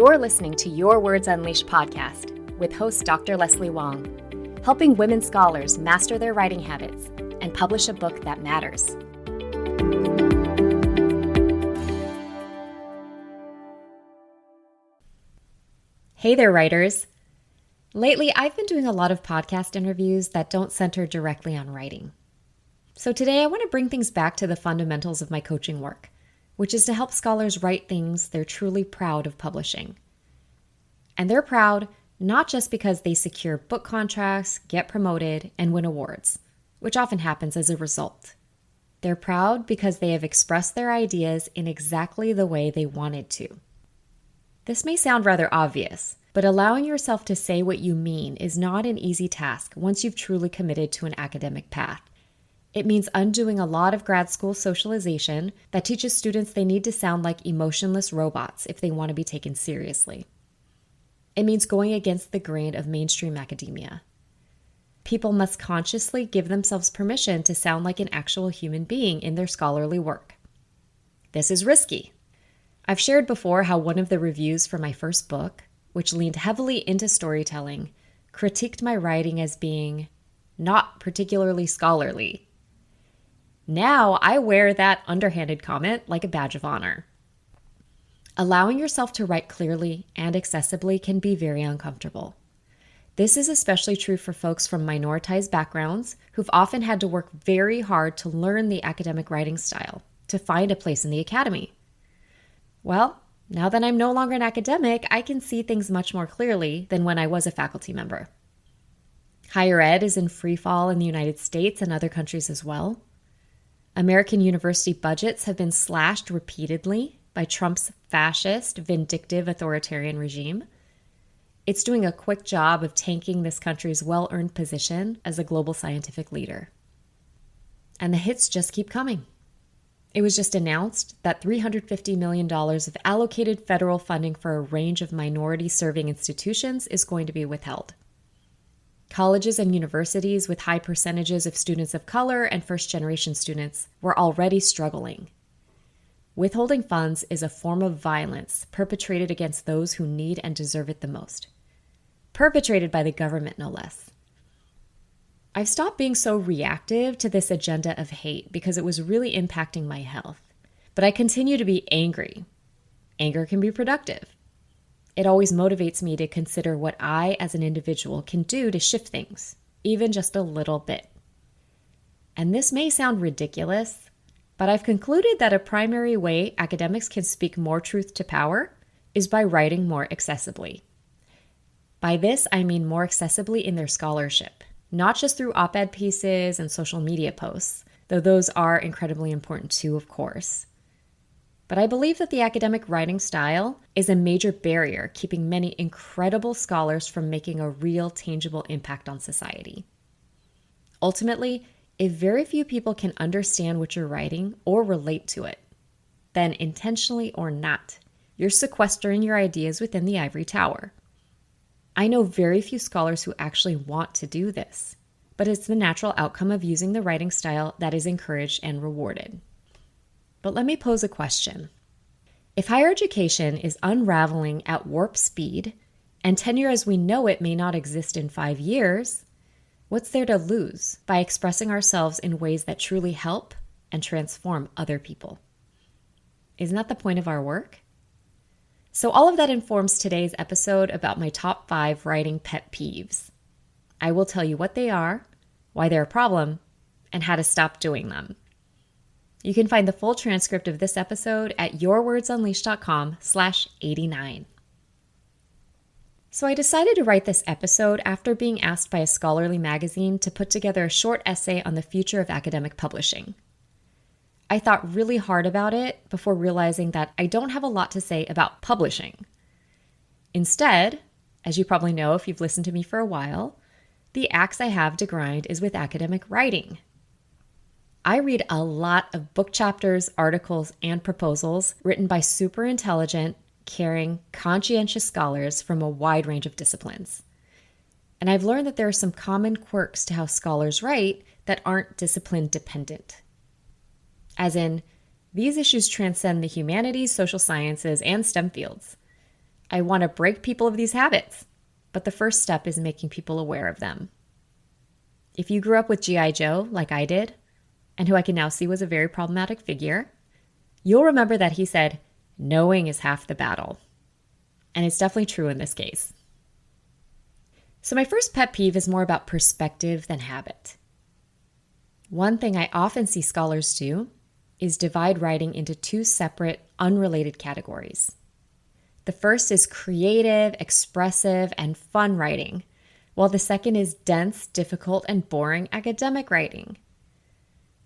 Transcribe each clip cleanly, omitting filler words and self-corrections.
You're listening to Your Words Unleashed podcast with host Dr. Leslie Wong, helping women scholars master their writing habits and publish a book that matters. Hey there, writers. Lately, I've been doing a lot of podcast interviews that don't center directly on writing. So today, I want to bring things back to the fundamentals of my coaching work, which is to help scholars write things they're truly proud of publishing. And they're proud not just because they secure book contracts, get promoted, and win awards, which often happens as a result. They're proud because they have expressed their ideas in exactly the way they wanted to. This may sound rather obvious, but allowing yourself to say what you mean is not an easy task once you've truly committed to an academic path. It means undoing a lot of grad school socialization that teaches students they need to sound like emotionless robots if they want to be taken seriously. It means going against the grain of mainstream academia. People must consciously give themselves permission to sound like an actual human being in their scholarly work. This is risky. I've shared before how one of the reviews for my first book, which leaned heavily into storytelling, critiqued my writing as being not particularly scholarly. Now I wear that underhanded comment like a badge of honor. Allowing yourself to write clearly and accessibly can be very uncomfortable. This is especially true for folks from minoritized backgrounds who've often had to work very hard to learn the academic writing style, to find a place in the academy. Well, now that I'm no longer an academic, I can see things much more clearly than when I was a faculty member. Higher ed is in free fall in the United States and other countries as well. American university budgets have been slashed repeatedly by Trump's fascist, vindictive, authoritarian regime. It's doing a quick job of tanking this country's well-earned position as a global scientific leader. And the hits just keep coming. It was just announced that $350 million of allocated federal funding for a range of minority-serving institutions is going to be withheld. Colleges and universities with high percentages of students of color and first-generation students were already struggling. Withholding funds is a form of violence perpetrated against those who need and deserve it the most. Perpetrated by the government, no less. I've stopped being so reactive to this agenda of hate because it was really impacting my health. But I continue to be angry. Anger can be productive. It always motivates me to consider what I, as an individual, can do to shift things, even just a little bit. And this may sound ridiculous, but I've concluded that a primary way academics can speak more truth to power is by writing more accessibly. By this, I mean more accessibly in their scholarship, not just through op-ed pieces and social media posts, though those are incredibly important too, of course. But I believe that the academic writing style is a major barrier keeping many incredible scholars from making a real, tangible impact on society. Ultimately, if very few people can understand what you're writing or relate to it, then intentionally or not, you're sequestering your ideas within the ivory tower. I know very few scholars who actually want to do this, but it's the natural outcome of using the writing style that is encouraged and rewarded. But let me pose a question. If higher education is unraveling at warp speed, and tenure as we know it may not exist in 5 years, what's there to lose by expressing ourselves in ways that truly help and transform other people? Isn't that the point of our work? So all of that informs today's episode about my top 5 writing pet peeves. I will tell you what they are, why they're a problem, and how to stop doing them. You can find the full transcript of this episode at yourwordsunleashed.com/89. So I decided to write this episode after being asked by a scholarly magazine to put together a short essay on the future of academic publishing. I thought really hard about it before realizing that I don't have a lot to say about publishing. Instead, as you probably know if you've listened to me for a while, the axe I have to grind is with academic writing. I read a lot of book chapters, articles, and proposals written by super intelligent, caring, conscientious scholars from a wide range of disciplines. And I've learned that there are some common quirks to how scholars write that aren't discipline dependent. As in, these issues transcend the humanities, social sciences, and STEM fields. I want to break people of these habits, but the first step is making people aware of them. If you grew up with G.I. Joe, like I did, and who I can now see was a very problematic figure, you'll remember that he said, knowing is half the battle. And it's definitely true in this case. So my first pet peeve is more about perspective than habit. One thing I often see scholars do is divide writing into two separate, unrelated categories. The first is creative, expressive, and fun writing, while the second is dense, difficult, and boring academic writing.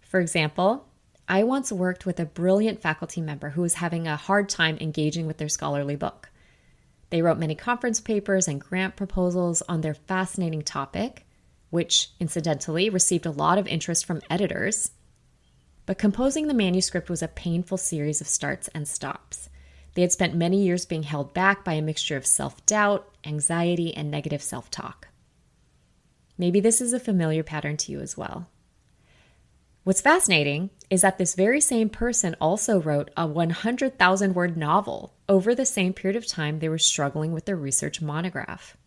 For example, I once worked with a brilliant faculty member who was having a hard time engaging with their scholarly book. They wrote many conference papers and grant proposals on their fascinating topic, which, incidentally, received a lot of interest from editors. But composing the manuscript was a painful series of starts and stops. They had spent many years being held back by a mixture of self-doubt, anxiety, and negative self-talk. Maybe this is a familiar pattern to you as well. What's fascinating is that this very same person also wrote a 100,000-word novel over the same period of time they were struggling with their research monograph.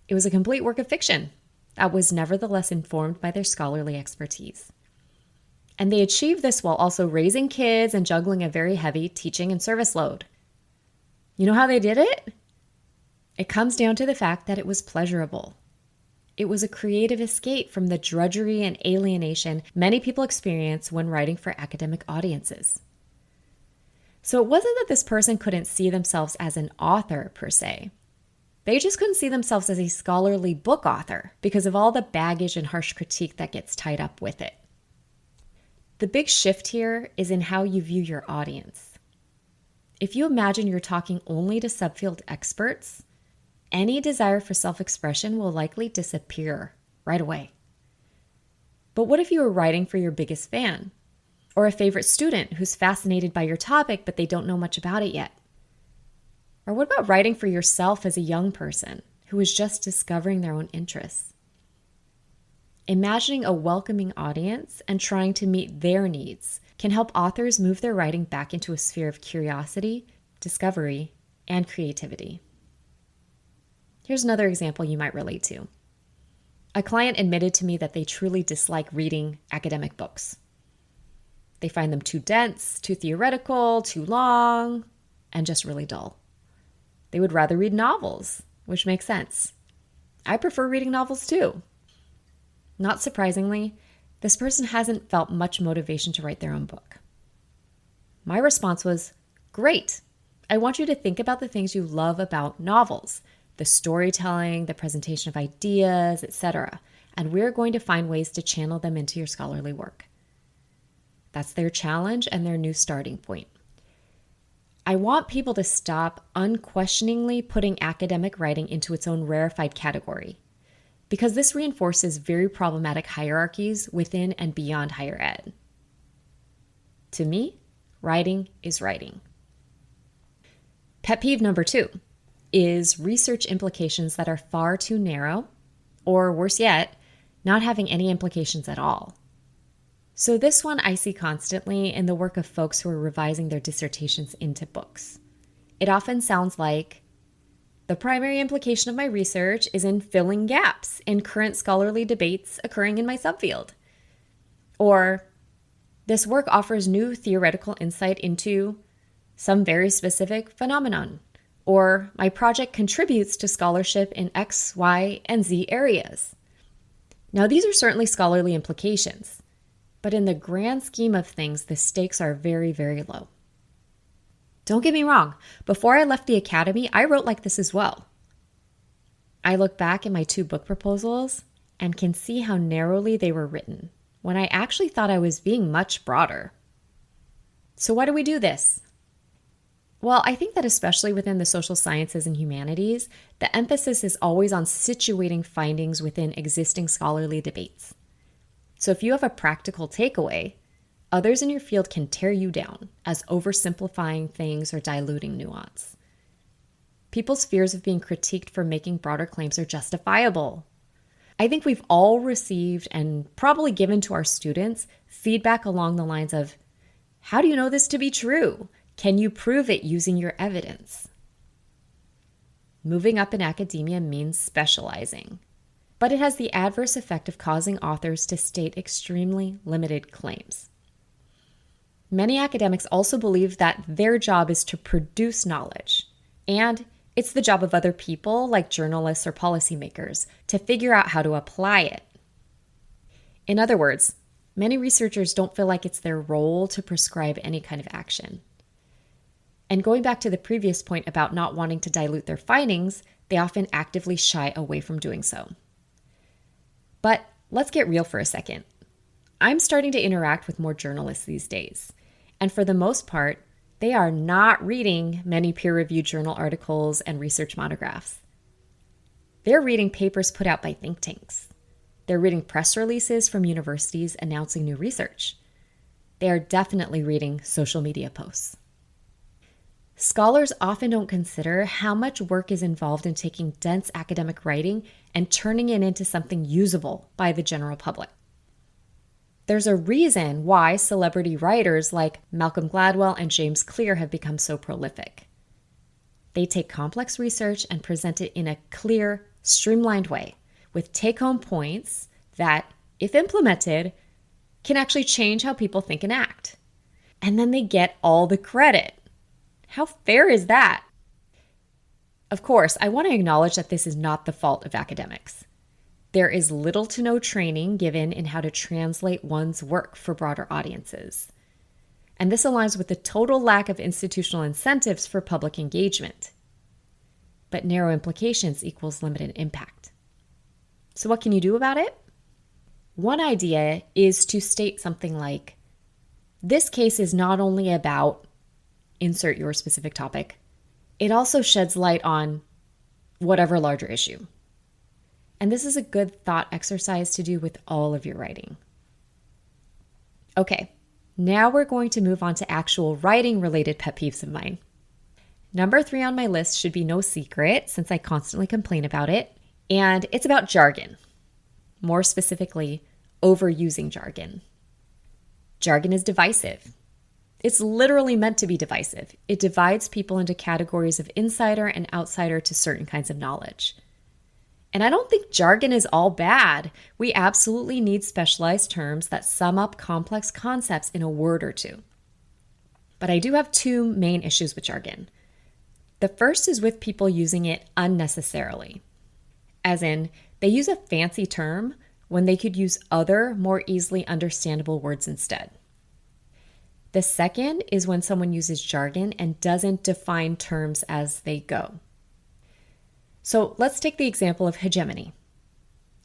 It was a complete work of fiction that was nevertheless informed by their scholarly expertise. And they achieved this while also raising kids and juggling a very heavy teaching and service load. You know how they did it? It comes down to the fact that it was pleasurable. It was a creative escape from the drudgery and alienation many people experience when writing for academic audiences. So it wasn't that this person couldn't see themselves as an author per se. They just couldn't see themselves as a scholarly book author because of all the baggage and harsh critique that gets tied up with it. The big shift here is in how you view your audience. If you imagine you're talking only to subfield experts, any desire for self-expression will likely disappear right away. But what if you were writing for your biggest fan, or a favorite student who's fascinated by your topic but they don't know much about it yet? Or what about writing for yourself as a young person who is just discovering their own interests? Imagining a welcoming audience and trying to meet their needs can help authors move their writing back into a sphere of curiosity, discovery, and creativity. Here's another example you might relate to. A client admitted to me that they truly dislike reading academic books. They find them too dense, too theoretical, too long, and just really dull. They would rather read novels, which makes sense. I prefer reading novels too. Not surprisingly, this person hasn't felt much motivation to write their own book. My response was, great. I want you to think about the things you love about novels, the storytelling, the presentation of ideas, etc. And we're going to find ways to channel them into your scholarly work. That's their challenge and their new starting point. I want people to stop unquestioningly putting academic writing into its own rarefied category, because this reinforces very problematic hierarchies within and beyond higher ed. To me, writing is writing. Pet peeve number 2 is research implications that are far too narrow, or worse yet, not having any implications at all. So this one I see constantly in the work of folks who are revising their dissertations into books. It often sounds like, the primary implication of my research is in filling gaps in current scholarly debates occurring in my subfield. Or, this work offers new theoretical insight into some very specific phenomenon. Or, my project contributes to scholarship in X, Y, and Z areas. Now, these are certainly scholarly implications, but in the grand scheme of things, the stakes are very, very low. Don't get me wrong, before I left the academy, I wrote like this as well. I look back at my 2 book proposals and can see how narrowly they were written, when I actually thought I was being much broader. So why do we do this? Well, I think that especially within the social sciences and humanities, the emphasis is always on situating findings within existing scholarly debates. So if you have a practical takeaway, others in your field can tear you down as oversimplifying things or diluting nuance. People's fears of being critiqued for making broader claims are justifiable. I think we've all received and probably given to our students feedback along the lines of, how do you know this to be true? Can you prove it using your evidence? moving up in academia means specializing. But it has the adverse effect of causing authors to state extremely limited claims. Many academics also believe that their job is to produce knowledge, and it's the job of other people, like journalists or policymakers, to figure out how to apply it. In other words, many researchers don't feel like it's their role to prescribe any kind of action. And going back to the previous point about not wanting to dilute their findings, they often actively shy away from doing so. But let's get real for a second. I'm starting to interact with more journalists these days, and for the most part, they are not reading many peer-reviewed journal articles and research monographs. They're reading papers put out by think tanks. They're reading press releases from universities announcing new research. They are definitely reading social media posts. Scholars often don't consider how much work is involved in taking dense academic writing and turning it into something usable by the general public. There's a reason why celebrity writers like Malcolm Gladwell and James Clear have become so prolific. They take complex research and present it in a clear, streamlined way with take-home points that, if implemented, can actually change how people think and act. And then they get all the credit. How fair is that? Of course, I want to acknowledge that this is not the fault of academics. There is little to no training given in how to translate one's work for broader audiences. And this aligns with the total lack of institutional incentives for public engagement. But narrow implications equals limited impact. So what can you do about it? One idea is to state something like, this case is not only about insert your specific topic, it also sheds light on whatever larger issue. And this is a good thought exercise to do with all of your writing. Okay, now we're going to move on to actual writing-related pet peeves of mine. Number 3 on my list should be no secret since I constantly complain about it, and it's about jargon. More specifically, overusing jargon. Jargon is divisive. It's literally meant to be divisive. It divides people into categories of insider and outsider to certain kinds of knowledge. And I don't think jargon is all bad. We absolutely need specialized terms that sum up complex concepts in a word or two. But I do have 2 main issues with jargon. The first is with people using it unnecessarily. As in, they use a fancy term when they could use other, more easily understandable words instead. The second is when someone uses jargon and doesn't define terms as they go. So let's take the example of hegemony.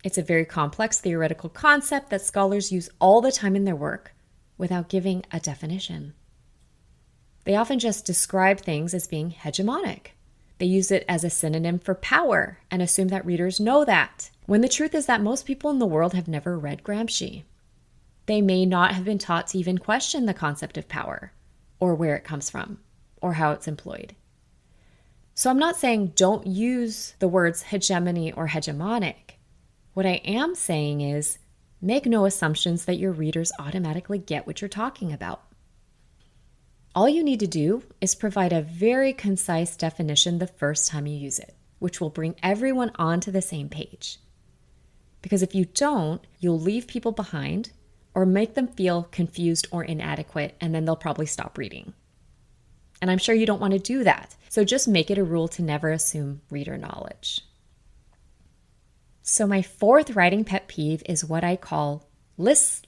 It's a very complex theoretical concept that scholars use all the time in their work without giving a definition. They often just describe things as being hegemonic. They use it as a synonym for power and assume that readers know that, when the truth is that most people in the world have never read Gramsci. They may not have been taught to even question the concept of power, or where it comes from, or how it's employed. So I'm not saying don't use the words hegemony or hegemonic. What I am saying is make no assumptions that your readers automatically get what you're talking about. All you need to do is provide a very concise definition the first time you use it, which will bring everyone onto the same page. Because if you don't, you'll leave people behind or make them feel confused or inadequate, and then they'll probably stop reading. And I'm sure you don't want to do that. So just make it a rule to never assume reader knowledge. So my 4th writing pet peeve is what I call lists.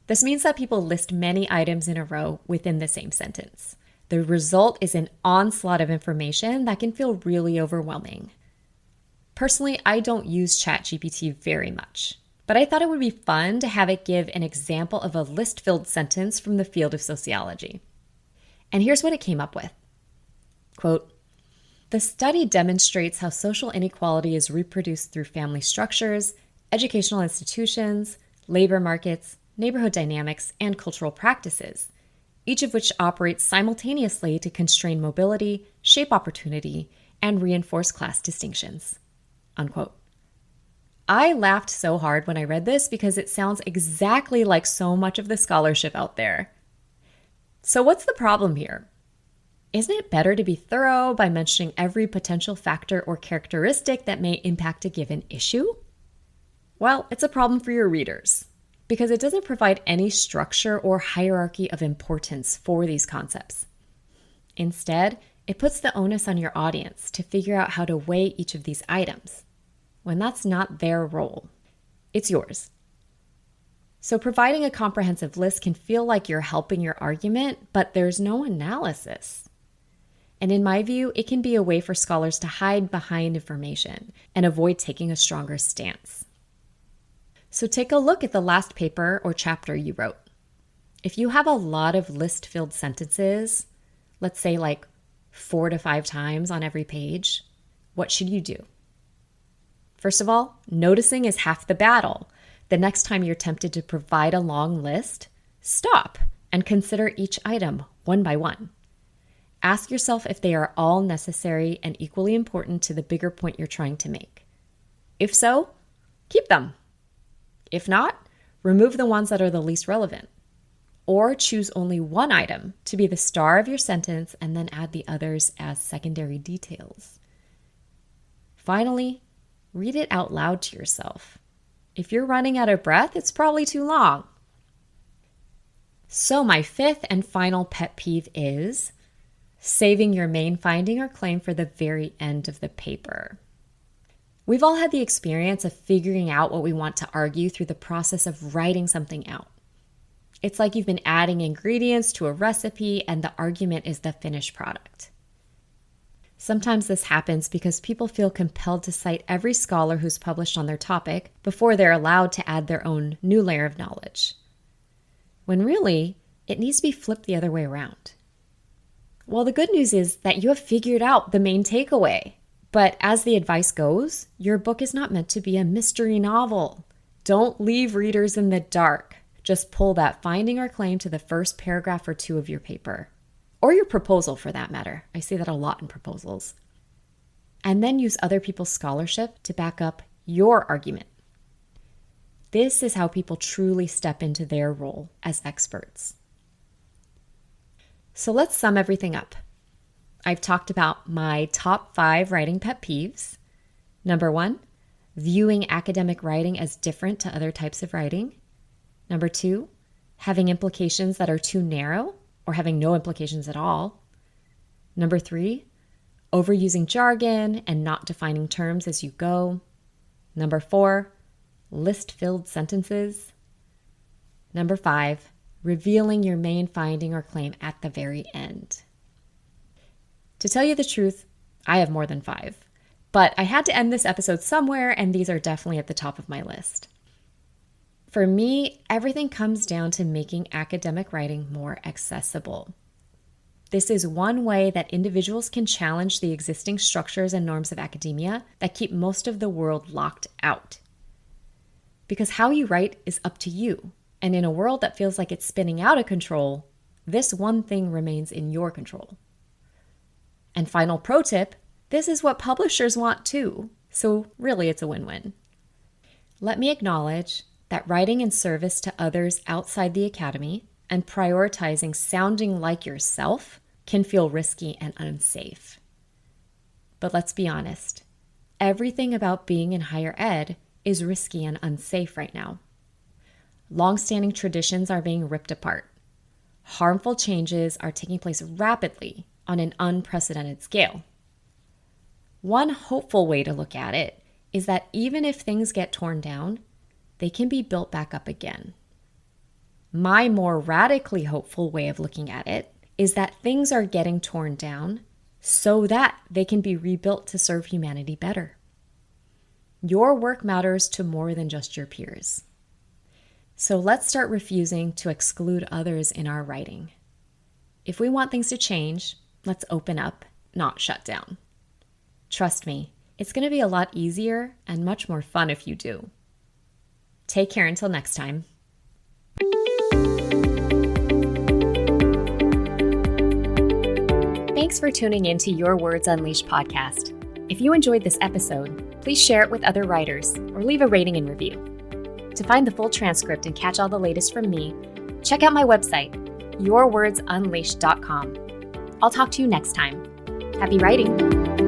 This means that people list many items in a row within the same sentence. The result is an onslaught of information that can feel really overwhelming. Personally, I don't use ChatGPT very much, but I thought it would be fun to have it give an example of a list-filled sentence from the field of sociology. And here's what it came up with. Quote, "The study demonstrates how social inequality is reproduced through family structures, educational institutions, labor markets, neighborhood dynamics, and cultural practices, each of which operates simultaneously to constrain mobility, shape opportunity, and reinforce class distinctions." Unquote. I laughed so hard when I read this because it sounds exactly like so much of the scholarship out there. So what's the problem here? Isn't it better to be thorough by mentioning every potential factor or characteristic that may impact a given issue? Well, it's a problem for your readers because it doesn't provide any structure or hierarchy of importance for these concepts. Instead, it puts the onus on your audience to figure out how to weigh each of these items, when that's not their role. It's yours. So providing a comprehensive list can feel like you're helping your argument, but there's no analysis. And in my view, it can be a way for scholars to hide behind information and avoid taking a stronger stance. So take a look at the last paper or chapter you wrote. If you have a lot of list-filled sentences, let's say like 4 to 5 times on every page, what should you do? First of all, noticing is half the battle. The next time you're tempted to provide a long list, stop and consider each item one by one. Ask yourself if they are all necessary and equally important to the bigger point you're trying to make. If so, keep them. If not, remove the ones that are the least relevant. Or choose only one item to be the star of your sentence and then add the others as secondary details. Finally, read it out loud to yourself. If you're running out of breath, it's probably too long. So my 5th and final pet peeve is saving your main finding or claim for the very end of the paper. We've all had the experience of figuring out what we want to argue through the process of writing something out. It's like you've been adding ingredients to a recipe and the argument is the finished product. Sometimes this happens because people feel compelled to cite every scholar who's published on their topic before they're allowed to add their own new layer of knowledge. When really, it needs to be flipped the other way around. Well, the good news is that you have figured out the main takeaway. But as the advice goes, your book is not meant to be a mystery novel. Don't leave readers in the dark. Just pull that finding or claim to the first paragraph or 2 of your paper. Or your proposal for that matter. I see that a lot in proposals. And then use other people's scholarship to back up your argument. This is how people truly step into their role as experts. So let's sum everything up. I've talked about my top 5 writing pet peeves. Number 1, viewing academic writing as different to other types of writing. Number 2, having implications that are too narrow or having no implications at all. Number 3, overusing jargon and not defining terms as you go. Number 4, list-filled sentences. Number 5, revealing your main finding or claim at the very end. To tell you the truth, I have more than 5, but I had to end this episode somewhere, and these are definitely at the top of my list. For me, everything comes down to making academic writing more accessible. This is one way that individuals can challenge the existing structures and norms of academia that keep most of the world locked out. Because how you write is up to you, and in a world that feels like it's spinning out of control, this one thing remains in your control. And final pro tip, this is what publishers want too, so really it's a win-win. Let me acknowledge that writing in service to others outside the academy and prioritizing sounding like yourself can feel risky and unsafe. But let's be honest, everything about being in higher ed is risky and unsafe right now. Long-standing traditions are being ripped apart. Harmful changes are taking place rapidly on an unprecedented scale. One hopeful way to look at it is that even if things get torn down, they can be built back up again. My more radically hopeful way of looking at it is that things are getting torn down so that they can be rebuilt to serve humanity better. Your work matters to more than just your peers. So let's start refusing to exclude others in our writing. If we want things to change, let's open up, not shut down. Trust me, it's going to be a lot easier and much more fun if you do. Take care until next time. Thanks for tuning in to Your Words Unleashed podcast. If you enjoyed this episode, please share it with other writers or leave a rating and review. To find the full transcript and catch all the latest from me, check out my website, yourwordsunleashed.com. I'll talk to you next time. Happy writing!